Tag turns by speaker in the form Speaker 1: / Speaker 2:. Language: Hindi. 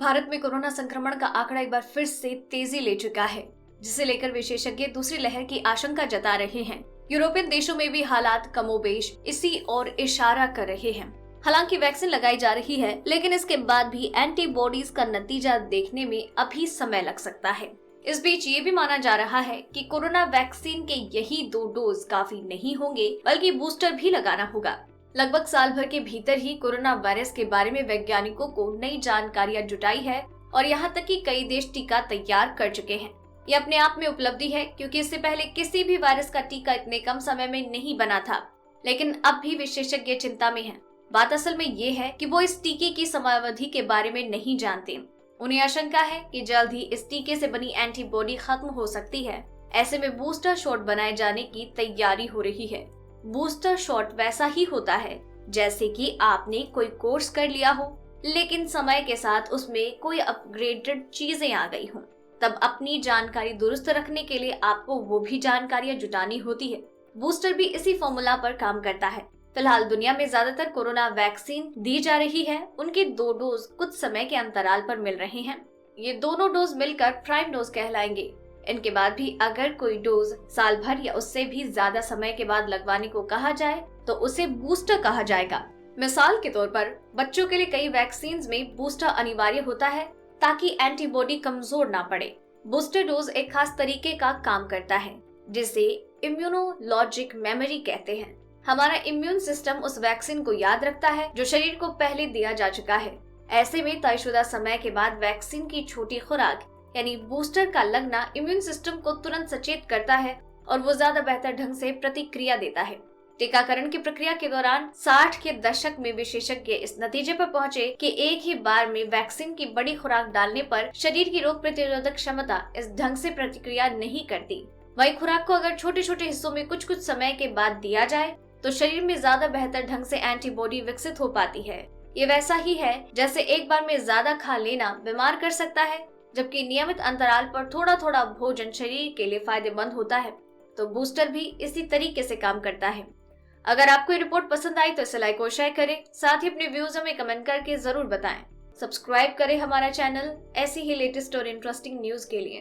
Speaker 1: भारत में कोरोना संक्रमण का आंकड़ा एक बार फिर से तेजी ले चुका है, जिसे लेकर विशेषज्ञ दूसरी लहर की आशंका जता रहे हैं। यूरोपियन देशों में भी हालात कमोबेश इसी ओर इशारा कर रहे हैं। हालांकि वैक्सीन लगाई जा रही है, लेकिन इसके बाद भी एंटीबॉडीज का नतीजा देखने में अभी समय लग सकता है। इस बीच ये भी माना जा रहा है कि कोरोना वैक्सीन के यही 2 डोज काफी नहीं होंगे, बल्कि बूस्टर भी लगाना होगा। लगभग साल भर के भीतर ही कोरोना वायरस के बारे में वैज्ञानिकों को नई जानकारियां जुटाई है और यहाँ तक कि कई देश टीका तैयार कर चुके हैं। ये अपने आप में उपलब्धि है, क्योंकि इससे पहले किसी भी वायरस का टीका इतने कम समय में नहीं बना था। लेकिन अब भी विशेषज्ञ चिंता में हैं। बात असल में ये है कि वो इस टीके की समयावधि के बारे में नहीं जानते। उन्हें आशंका है कि जल्द ही इस टीके से बनी एंटीबॉडी खत्म हो सकती है। ऐसे में बूस्टर शॉट बनाए जाने की तैयारी हो रही है। बूस्टर शॉट वैसा ही होता है जैसे कि आपने कोई कोर्स कर लिया हो, लेकिन समय के साथ उसमें कोई अपग्रेडेड चीजें आ गई हों। तब अपनी जानकारी दुरुस्त रखने के लिए आपको वो भी जानकारियां जुटानी होती है। बूस्टर भी इसी फॉर्मूला पर काम करता है। फिलहाल दुनिया में ज्यादातर कोरोना वैक्सीन दी जा रही है, उनके 2 डोज कुछ समय के अंतराल पर मिल रहे हैं। ये दोनों डोज मिलकर प्राइम डोज कहलाएंगे। इनके बाद भी अगर कोई डोज साल भर या उससे भी ज्यादा समय के बाद लगवाने को कहा जाए तो उसे बूस्टर कहा जाएगा। मिसाल के तौर पर बच्चों के लिए कई वैक्सीन में बूस्टर अनिवार्य होता है ताकि एंटीबॉडी कमजोर ना पड़े। बूस्टर डोज एक खास तरीके का काम करता है जिसे इम्यूनोलॉजिक मेमोरी कहते हैं। हमारा इम्यून सिस्टम उस वैक्सीन को याद रखता है जो शरीर को पहले दिया जा चुका है। ऐसे में तयशुदा समय के बाद वैक्सीन की छोटी खुराक यानी बूस्टर का लगना इम्यून सिस्टम को तुरंत सचेत करता है और वो ज्यादा बेहतर ढंग से प्रतिक्रिया देता है। टीकाकरण की प्रक्रिया के दौरान 60 के दशक में विशेषज्ञ इस नतीजे पर पहुंचे कि एक ही बार में वैक्सीन की बड़ी खुराक डालने पर शरीर की रोग प्रतिरोधक क्षमता इस ढंग से प्रतिक्रिया नहीं करती। वही खुराक को अगर छोटे छोटे हिस्सों में कुछ कुछ समय के बाद दिया जाए तो शरीर में ज्यादा बेहतर ढंग से एंटीबॉडी विकसित हो पाती है। ये वैसा ही है जैसे एक बार में ज्यादा खा लेना बीमार कर सकता है, जबकि नियमित अंतराल पर थोड़ा थोड़ा भोजन शरीर के लिए फायदेमंद होता है। तो बूस्टर भी इसी तरीके से काम करता है। अगर आपको ये रिपोर्ट पसंद आई तो इसे लाइक और शेयर करें। साथ ही अपने व्यूज हमें कमेंट करके जरूर बताएं। सब्सक्राइब करें हमारा चैनल ऐसी ही लेटेस्ट और इंटरेस्टिंग न्यूज के लिए।